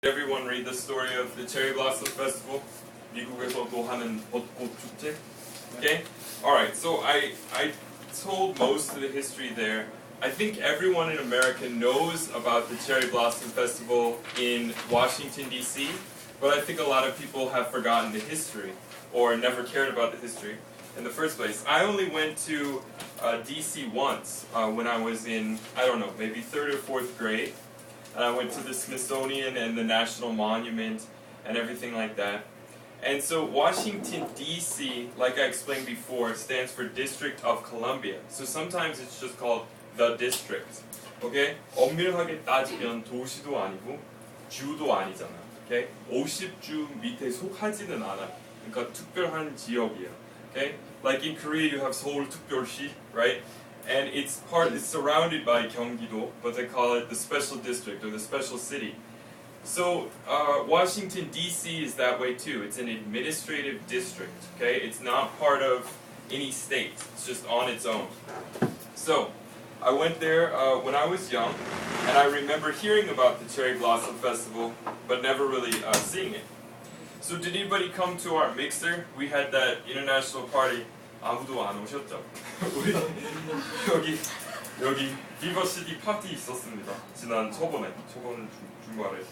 Everyone read the story of the Cherry Blossom Festival? 미국에서도 하는 벚꽃 축제? Okay? Alright, so I told most of the history there. I think everyone in America knows about the Cherry Blossom Festival in Washington, D.C., but I think a lot of people have forgotten the history or never cared about the history in the first place. I only went to D.C. once when I was in, I don't know, maybe 3rd or 4th grade. And I went to the Smithsonian and the National Monument and everything like that. And so Washington, D.C., like I explained before, stands for District of Columbia. So sometimes it's just called the district. Okay? 엄밀하게 따지면 도시도 아니고 주도 아니잖아. Okay? 50주 밑에 속하지는 않아. 그러니까 특별한 지역이야. Okay? Like in Korea you have Seoul 특별시, right? And it's surrounded by Gyeonggi-do, but they call it the special district or the special city. So Washington D.C. is that way too. It's an administrative district. Okay, it's not part of any state. It's just on its own. So I went there when I was young, and I remember hearing about the Cherry Blossom Festival, but never really seeing it. So did anybody come to our mixer? We had that international party. 아무도 안 오셨죠? 우리 여기 비버 시티 파티 있었습니다. 저번 주말에.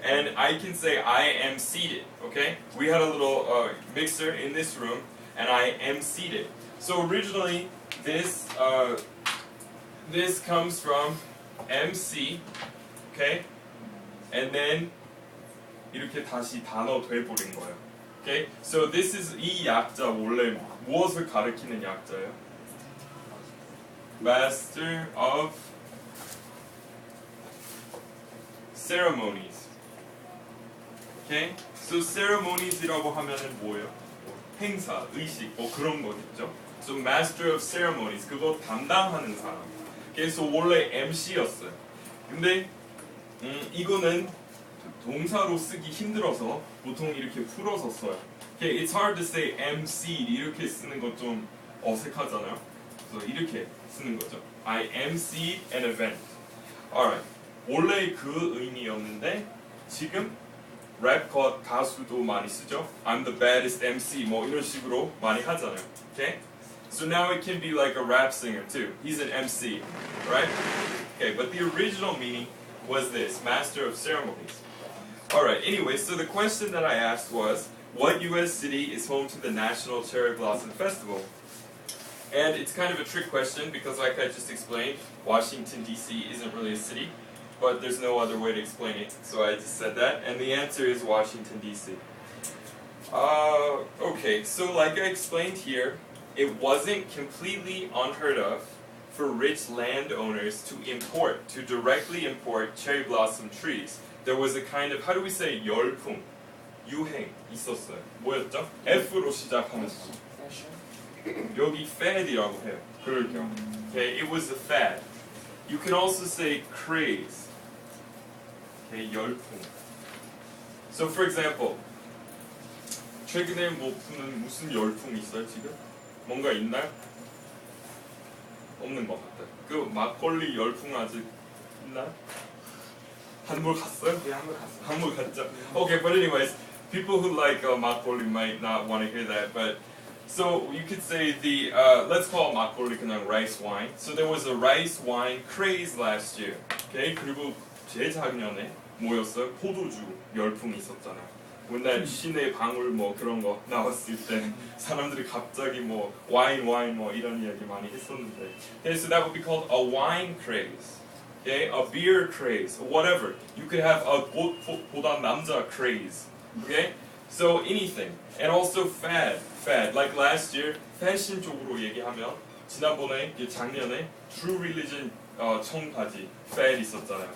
And I can say I am seated. Okay, we had a little mixer in this room, and I am seated. So originally this comes from MC. Okay, and then 이렇게 다시 단어 돼버린 거예요. Okay, so this is 이 약자 원래 무엇을 가리키는 약자예요? Master of Ceremonies. Okay, so ceremonies이라고 하면은 뭐예요? 행사, 의식, 뭐 그런 거겠죠. So Master of Ceremonies, 그거 담당하는 사람. Okay, so 원래 MC였어요. 근데 이거는 동사로 쓰기 힘들어서 보통 이렇게 풀어서 써요. Okay, it's hard to say MC 이렇게 쓰는 거 좀 어색하잖아요. 그래서 이렇게 쓰는 거죠. I MC an event. Alright. 원래 그 의미였는데 지금 랩 가수도 많이 쓰죠. I'm the baddest MC 뭐 이런 식으로 많이 하잖아요. Okay? So now it can be like a rap singer too. He's an MC, right? Okay, but the original meaning was this, Master of Ceremonies. Alright, anyway, so the question that I asked was, what U.S. city is home to the National Cherry Blossom Festival? And it's kind of a trick question because like I just explained, Washington, D.C. isn't really a city, but there's no other way to explain it, so I just said that, and the answer is Washington, D.C. Okay, so like I explained here, it wasn't completely unheard of for rich landowners to directly import cherry blossom trees. There was a kind of, how do we say 열풍, 유행 있었어요. 뭐였죠? F로 시작하는 여기 fad이라고 해요. 그럴 경우. Okay, it was a fad. You can also say craze. Okay, 열풍. So for example, 최근에 뭐 무슨 열풍 있어요 지금? 뭔가 있나요? 없는 것 같아요. 그 막걸리 열풍 아직 있나요? 한물 갔어요? 네, 한번 갔어요. 한물 갔죠. Okay, but anyways, people who like 막걸리 might not want to hear that, but so you could say the let's call it 막걸리 그냥 rice wine. So there was a rice wine craze last year. Okay, 그리고 재작년에 뭐였어요? 포도주 열풍이 있었잖아요. 옛날 신의 방울 뭐 그런 거 나왔을 때 사람들이 갑자기 뭐 와인 뭐 이런 이야기 많이 했었는데. Okay, so that would be called a wine craze. Okay, a beer craze, whatever. You could have a 보다 남자 craze. Okay, so anything. And also fad. Like last year, 패션 쪽으로 얘기하면 지난번에 작년에 True Religion 청바지 fad 있었잖아요.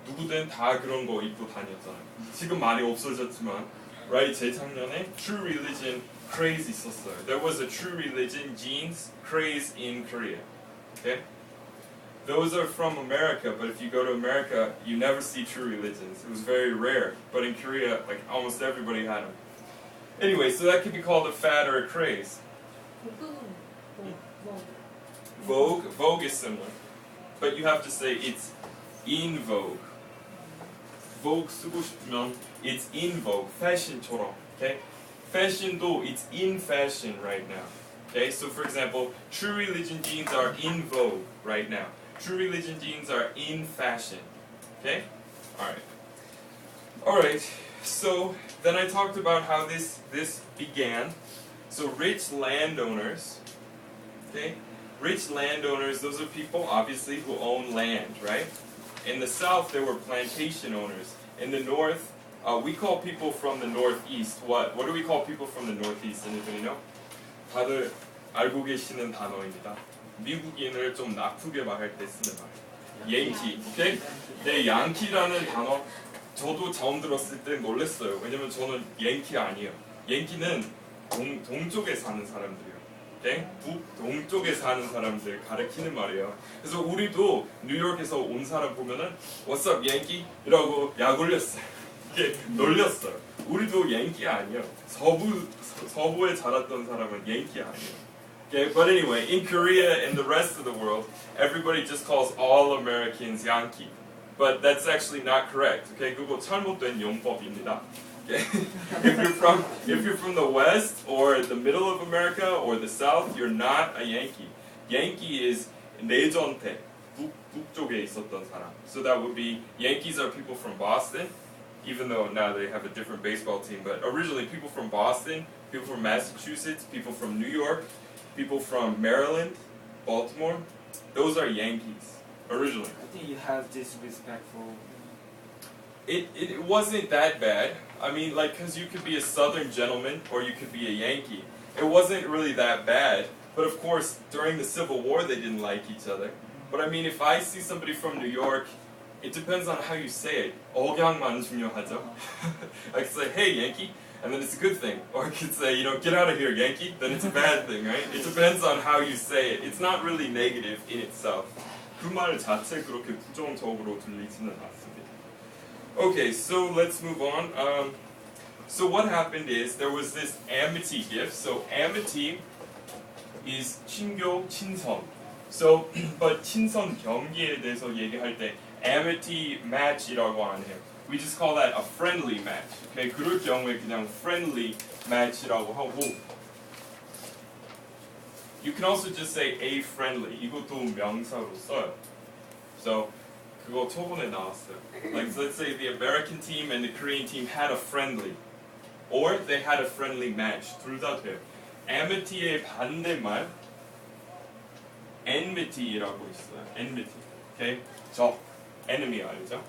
누구든 다 그런 거 입고 다녔잖아요. 지금 많이 없어졌지만, right? 재작년에 True Religion craze 있었어요. There was a True Religion jeans craze in Korea. Okay? Those are from America, but if you go to America, you never see True Religions. It was very rare, but in Korea, like almost everybody had them. Anyway, so that could be called a fad or a craze. Vogue is similar, but you have to say it's in vogue. vogue 쓰고 싶으면 it's in vogue, fashion처럼. Okay? Fashion도 it's in fashion right now. Okay? So for example, true religion jeans are in vogue right now. True religion jeans are in fashion. Okay? Alright. Alright, so then I talked about how this began. So rich landowners, okay? Rich landowners, those are people obviously who own land, right? In the south there were plantation owners. In the north, we call people from the northeast. What do we call people from the northeast? Anybody know? 다들 알고 계시는 단어입니다. 미국인을 좀 나쁘게 말할 때 쓰는 말. Yankee, okay? 네, 양키라는 단어 저도 처음 들었을 때 놀랐어요. 왜냐면 저는 양키 아니에요. 양키는 동쪽에 사는 사람들이에요. Okay? 북동쪽에 사는 사람들 가리키는 말이에요. 그래서 우리도 뉴욕에서 온 사람 보면은 What's up, Yankee? 이라고 약 올렸어요. 이렇게 놀렸어요. 우리도 양키 아니에요. 서부에 자랐던 사람은 양키 아니에요. Okay, but anyway, in Korea and the rest of the world, everybody just calls all Americans Yankee. But that's actually not correct. Okay, 그거 잘못된 용법입니다. Okay? if you're from the west or the middle of America or the south, you're not a Yankee. Yankee is 내전 때 북쪽에 있었던 사람. So that would be Yankees are people from Boston, even though now they have a different baseball team. But originally, people from Boston, people from Massachusetts, people from New York, people from Maryland, Baltimore, those are Yankees originally. I think you have disrespectful. It wasn't that bad. I mean, like, because you could be a Southern gentleman or you could be a Yankee. It wasn't really that bad. But of course, during the Civil War, they didn't like each other. But I mean, if I see somebody from New York, it depends on how you say it. 억양만 중요하죠. I could say, hey, Yankee, and then it's a good thing. Or I could say, you know, get out of here, Yankee, then it's a bad thing, right? It depends on how you say it. It's not really negative in itself. 그 말 자체 그렇게 부정적으로 들리지는 않습니다. Okay, so let's move on. So what happened is there was this amity gift. So amity is 친교, 친선. So, but 친선 경기에 대해서 얘기할 때 amity match이라고 안 해요. We just call that a friendly match. Okay, 그럴 경우에 그냥 friendly match이라고 하고. You can also just say a friendly. 이것도 명사로 써요. So, 그거 초반에 나왔어요. Like, let's say the American team and the Korean team had a friendly, or they had a friendly match. 둘 다 돼요. amity의 반대말 enmity라고 있어요. enmity. Okay? 적. enemy 알죠?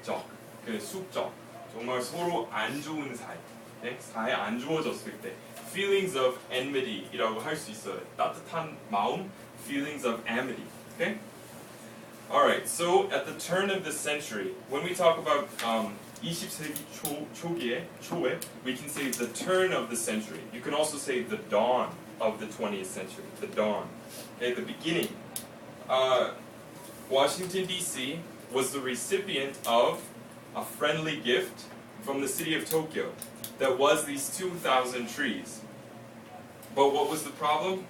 적. 그 숙적. 정말 서로 안 좋은 사이. Okay? 사이 안 좋아졌을 때. feelings of enmity이라고 할 수 있어요. 따뜻한 마음. feelings of amity. Okay? Alright, so at the turn of the century, when we talk about 20세기 초에, we can say the turn of the century. You can also say the dawn of the 20th century, the dawn. Okay, the beginning. Washington, D.C. was the recipient of a friendly gift from the city of Tokyo that was these 2,000 trees. But what was the problem?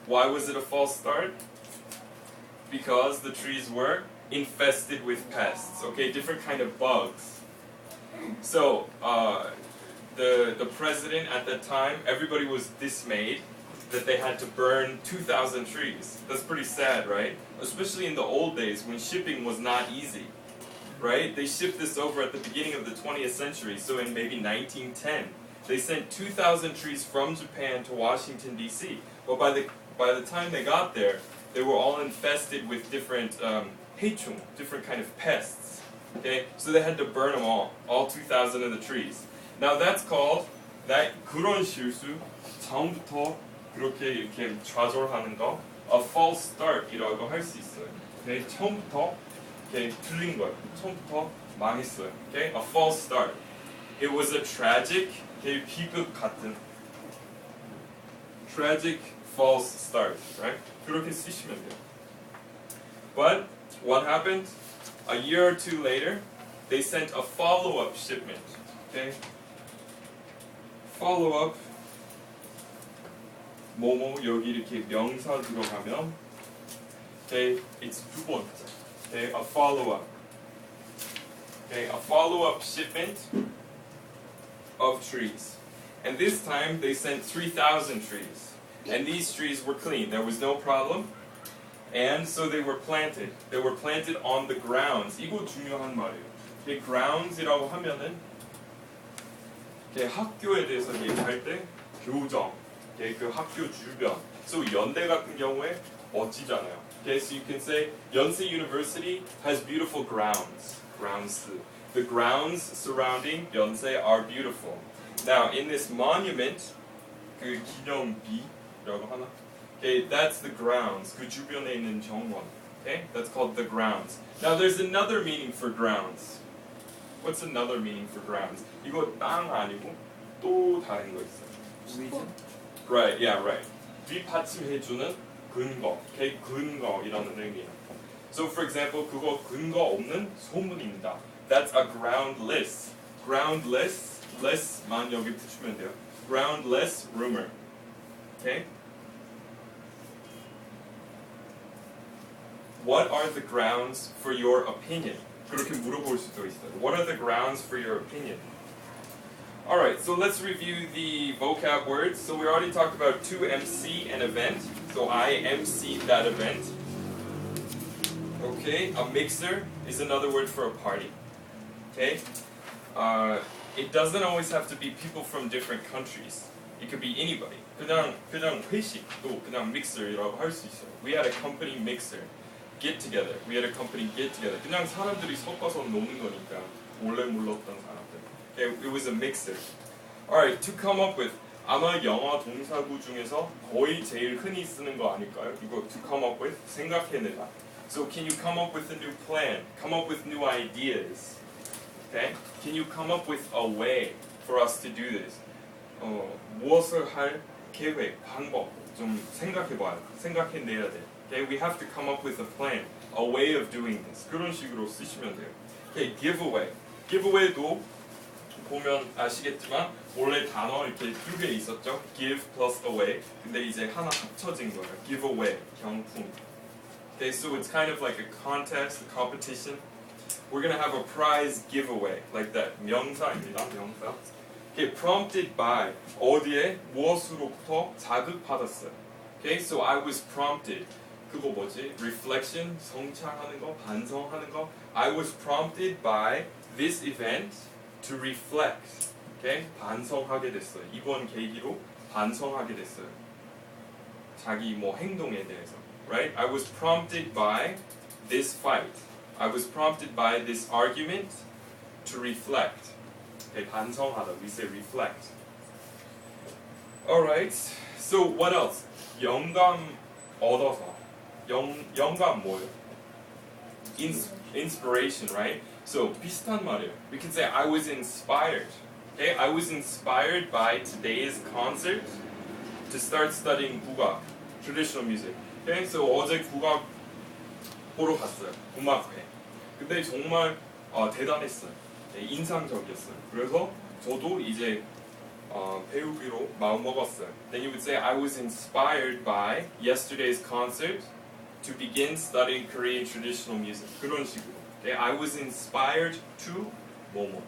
Why was it a false start? Because the trees were infested with pests, okay, different kind of bugs. So the president at that time, everybody was dismayed that they had to burn 2,000 trees. That's pretty sad, right? Especially in the old days when shipping was not easy, right? They shipped this over at the beginning of the 20th century, so in maybe 1910, they sent 2,000 trees from Japan to Washington, D.C. But by the time they got there, they were all infested with different 해충, different kind of pests. Okay, so they had to burn them all 2,000 of the trees. Now that's called 그런 실수, 처음부터 그렇게 이렇게 좌절하는 거, a false start이라고 할 수 있어요. Okay, 처음부터 이렇게 틀린 거예요. 처음부터 망했어요. Okay, a false start. It was a tragic, 비극 같은, tragic false start, right? 그렇게 쓰시면 돼요. But what happened? A year or two later, they sent a follow-up shipment. Okay? Follow-up. 뭐뭐 여기 이렇게 명사 들어가면, okay, it's 두 번째. Okay, a follow-up. Okay, a follow-up shipment of trees. And this time they sent 3,000 trees. And these trees were clean. There was no problem. And so they were planted. They were planted on the grounds. 이거 중요한 말이에요. 이 grounds이라고 하면은 학교에 대해서 얘기할 때 교정, 그 학교 주변. So 연대 같은 경우에 멋지잖아요. Okay, so you can say Yonsei University has beautiful grounds. Grounds. The grounds surrounding Yonsei are beautiful. Now, in this monument, 그 기념비라고 하나? Okay, that's the grounds. 그 주변에 있는 정원. Okay, that's called the grounds. Now, there's another meaning for grounds. What's another meaning for grounds? 이거 땅 아니고 또 다른 거 있어요. Reason. Right, yeah, right. 뒷받침해주는 근거, okay, 근거이라는 의미예요. So, for example, 그거 근거 없는 소문입니다. That's a groundless. Groundless, less만 여기 붙이면 돼요. Groundless rumor. Okay? What are the grounds for your opinion? 그렇게 물어볼 수도 있어요. What are the grounds for your opinion? Alright, so let's review the vocab words. So we already talked about to MC an event. So I emceed that event. Okay, a mixer is another word for a party. Okay? It doesn't always have to be people from different countries. It could be anybody. 그냥 회식도 그냥 mixer이라고 할 수 있어요. We had a company mixer. Get together. We had a company get together. 그냥 사람들이 섞어서 노는 거니까 몰래 물렀던 사람들. Okay, it was a mixer. Alright, to come up with 아마 영어 동사구 중에서 거의 제일 흔히 쓰는 거 아닐까요? 이거 to come up with 생각해내다. So can you come up with a new plan? Come up with new ideas. Okay? Can you come up with a way for us to do this? 무엇을 할 계획, 방법 좀 생각해봐요. 생각해내야 돼. Okay, we have to come up with a plan, a way of doing this. 그런 식으로 쓰시면 돼요. Okay, giveaway. giveaway도 보면 아시겠지만 원래 단어 이렇게 두 개 있었죠. give plus away. 근데 이제 하나 합쳐진 거예요. giveaway, 경품. Okay, so it's kind of like a contest, a competition. We're gonna have a prize giveaway like that. 명사입니다. 명사. Okay, prompted by 어디에 무엇으로부터 자극받았어요. Okay, so I was prompted. 그거 뭐지? Reflection, 성찰하는 거, 반성하는 거. I was prompted by this event to reflect. Okay, 반성하게 됐어요. 이번 계기로 반성하게 됐어요. 자기 뭐 행동에 대해서. Right? I was prompted by this fight. I was prompted by this argument to reflect. Okay, 반성하다. We say reflect. Alright, so what else? 영감 얻어서. 영감 뭐예요? Inspiration, right? So 비슷한 말이에요. We can say I was inspired. Okay, I was inspired by today's concert to start studying 국악, traditional music. Okay, so 어제 국악 보러 갔어요. 음악회. 근데 정말 대단했어요. 인상적이었어요. 그래서 저도 이제 배우기로 마음 먹었어요. Then you would say I was inspired by yesterday's concert to begin studying Korean traditional music. 그런 식으로. Okay, I was inspired to 뭐뭐.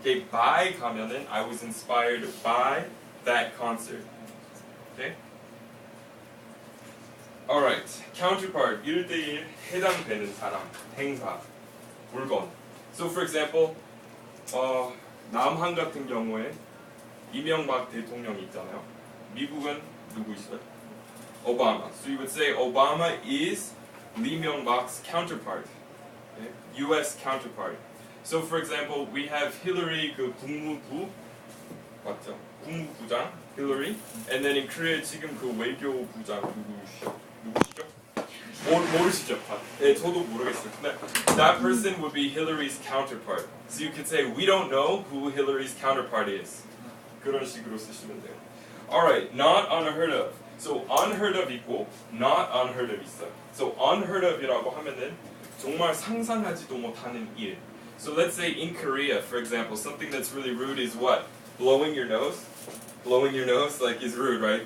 Okay, by 가면은 I was inspired by that concert. Okay. Alright, counterpart, 1대1 해당되는 사람, 행사, 물건. So for example, 남한 같은 경우에 이명박 대통령이 있잖아요. 미국은 누구 있어요? Obama. So you would say Obama is Lee Myung-bak's counterpart, okay? U.S. counterpart. So for example, we have Hillary 그 국무부 맞죠? 국무부장 Hillary, and then in Korea 지금 그 외교부장 누구시죠? 모르시죠? 네, 저도 모르겠어요. 근데 that person would be Hillary's counterpart. So you could say we don't know who Hillary's counterpart is. 그런 식으로 쓰시면 돼요. Alright, not unheard of. So unheard of 있고 not unheard of 있어요. So unheard of이라고 하면은 정말 상상하지도 못하는 일. So let's say in Korea, for example, something that's really rude is what? Blowing your nose. Blowing your nose like is rude, right?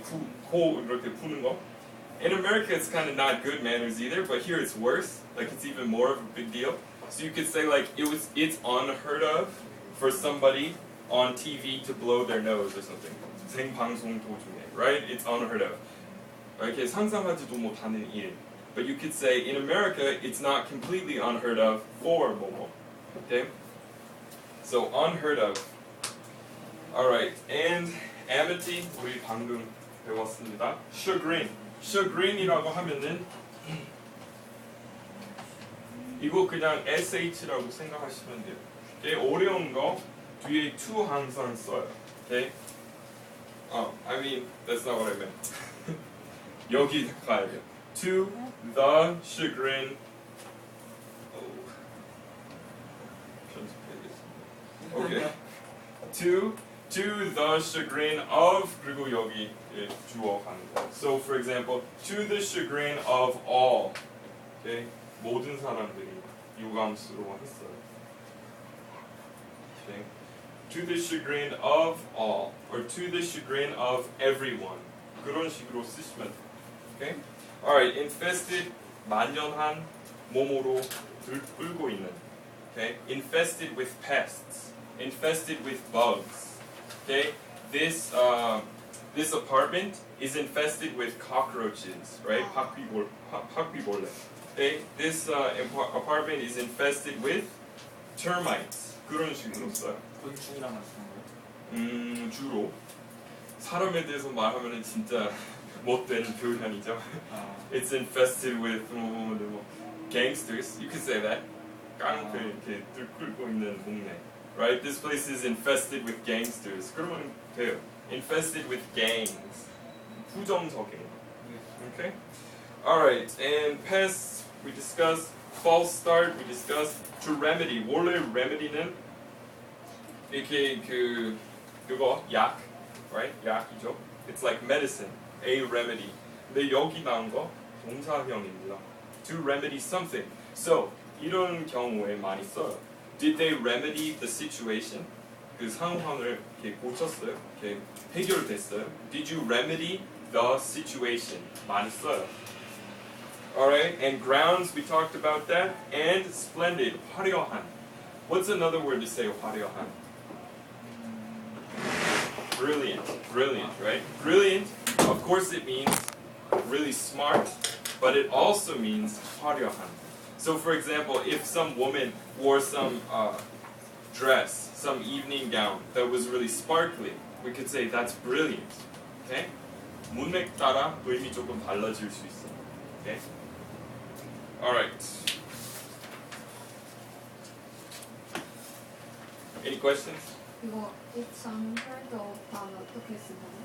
코 이렇게 푸는 거. In America, it's kind of not good manners either, but here it's worse. Like it's even more of a big deal. So you could say like it's unheard of for somebody on TV to blow their nose or something. 생방송 도중에, right? It's unheard of. 이렇게 상상하지도 못하는 일. But you could say in America it's not completely unheard of for 뭐뭐. Okay? So unheard of. Alright, and amity 우리 방금 배웠습니다. chagrin. chagrin이라고 하면은 이거 그냥 sh라고 생각하시면 돼요. Okay? 어려운 거 뒤에 to 항상 써요. Okay? I mean that's not what I meant. 여기 가야 돼요. To the chagrin. Okay. To the chagrin of 그리고 여기 주어 가는 거. So for example, to the chagrin of all. Okay? 모든 사람들이 유감스러워했어요. Okay? To the chagrin of all, or to the chagrin of everyone. 그런 식으로 쓰시면 돼요. Okay? Alright, infested, 만연한, 몸으로 들끓고 있는. Okay? Infested with pests. Infested with bugs. Okay? This apartment is infested with cockroaches, right? 바퀴벌레. Okay? This apartment is infested with termites. 그런 식으로 써요. 곤충이랑 같은 거요? 주로 사람에 대해서 말하면은 진짜 못된 표현이죠. It's infested with gangsters. You could say that. 깡패 이렇게 들끓고 있는 동네. Right? This place is infested with gangsters. 그러면 돼요. Infested with gangs. 부정적인. Okay? Alright, and pests we discussed. False start we discussed. To remedy. 원래 remedy는 이렇게 그거 약, right? 약이죠. It's like medicine, a remedy. 근데 여기 나온 거 동사형입니다. To remedy something. So 이런 경우에 많이 써요. Did they remedy the situation? 그 상황을 이렇게 고쳤어요. 이렇게 해결됐어요. Did you remedy the situation? 많이 써요. Alright, and grounds, we talked about that. And splendid, 화려한. What's another word to say 화려한? Brilliant, brilliant, right? Brilliant, of course it means really smart, but it also means 화려한. So for example, if some woman wore some dress, some evening gown that was really sparkly, we could say that's brilliant. Okay? 문맥 따라 의미 조금 달라질 수 있어. Okay? Alright. Any questions? 이거 it's unheard of 다음에 어떻게 쓰나요?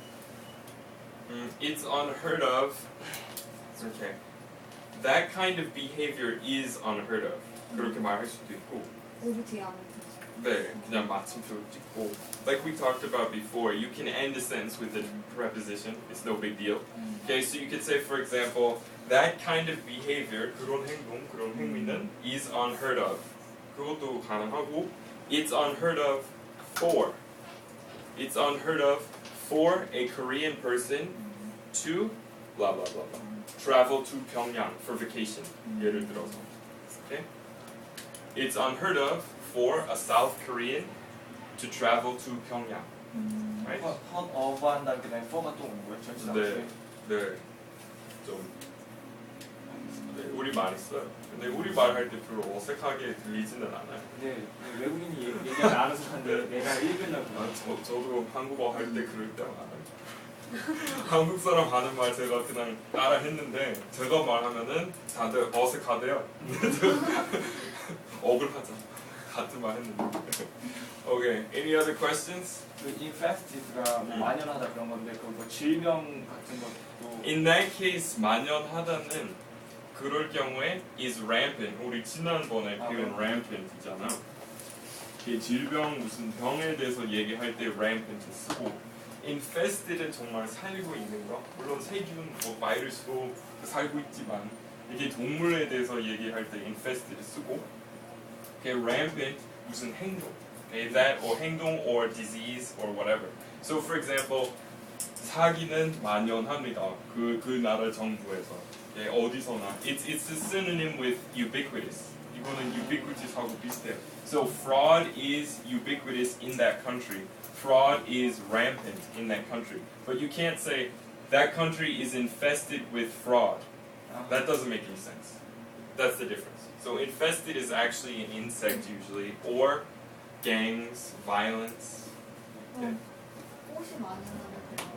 It's unheard of. Okay. That kind of behavior is unheard of. 그렇게 말할 수도 있고. 우리 뒤에 안 네, 그냥 마침표 찍고. Like we talked about before, you can end a sentence with a preposition. It's no big deal. Okay, so you could say, for example, that kind of behavior, 그런 행동, 그런 행위는 is unheard of. 그것도 가능하고. It's unheard of for. It's unheard of for a Korean person to blah blah blah blah. Travel to Pyongyang for vacation. 예를 들어서. Okay? It's unheard of for a South Korean to travel to Pyongyang. Right? 턴 어브 한 다음에 그다음에 for가 또 온 거예요? 전체 네. 네. 좀 네, 우리 말 있어요. 근데 우리 말할 때 별로 어색하게 들리지는 않아요. 근데 외국인이 얘기하면 알아서 하는데 내가 읽으려고 저도 한국어 할 때 그럴 때가 많아요. 한국 사람 하는 말 제가 그냥 따라 했는데 제가 말하면은 다들 어색하대요. 억울하죠. 같은 말 했는데. Okay, any other questions? 그 infested가 뭐 만연하다 그런 건데 그 뭐 질병 같은 것도 In that case, 만연하다는 그럴 경우에 is rampant. 우리 지난번에 표현 rampant이잖아. 이 질병 무슨 병에 대해서 얘기할 때 rampant 쓰고 infested은 정말 살고 있는 거. 물론 세균, 뭐 바이러스도 살고 있지만 이게 동물에 대해서 얘기할 때 infested 쓰고 okay, rampant 무슨 행동. Okay, that or 행동 or disease or whatever. So for example, 사기는 만연합니다. 그 나라 정부에서. Okay, 어디서나. It's a synonym with ubiquitous. 이거는 ubiquitous하고 비슷해요. So fraud is ubiquitous in that country. Fraud is rampant in that country. But you can't say that country is infested with fraud. That doesn't make any sense. That's the difference. So infested is actually an insect usually, or gangs, violence. 그럼 꽃이 많이 나는 그런 거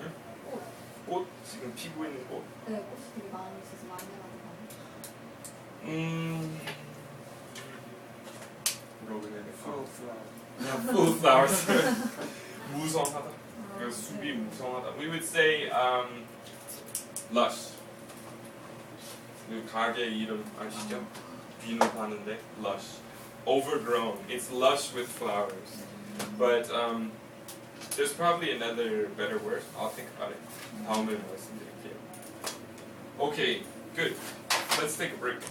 응? 꽃. 꽃 지금 피고 있는 꽃. 네, 꽃이 되게 많이 있어서 많이 나는 거. 뭐라고 해야 될까? Full flower. 그냥 full flowers. 무성하다. 그 숲이 무성하다. We would say lush. 그 가게 이름 아시죠? 비누 파는데 lush. Overgrown. It's lush with flowers. But there's probably another better word. I'll think about it. 다음에 말씀드릴게요. Okay, good. Let's take a break.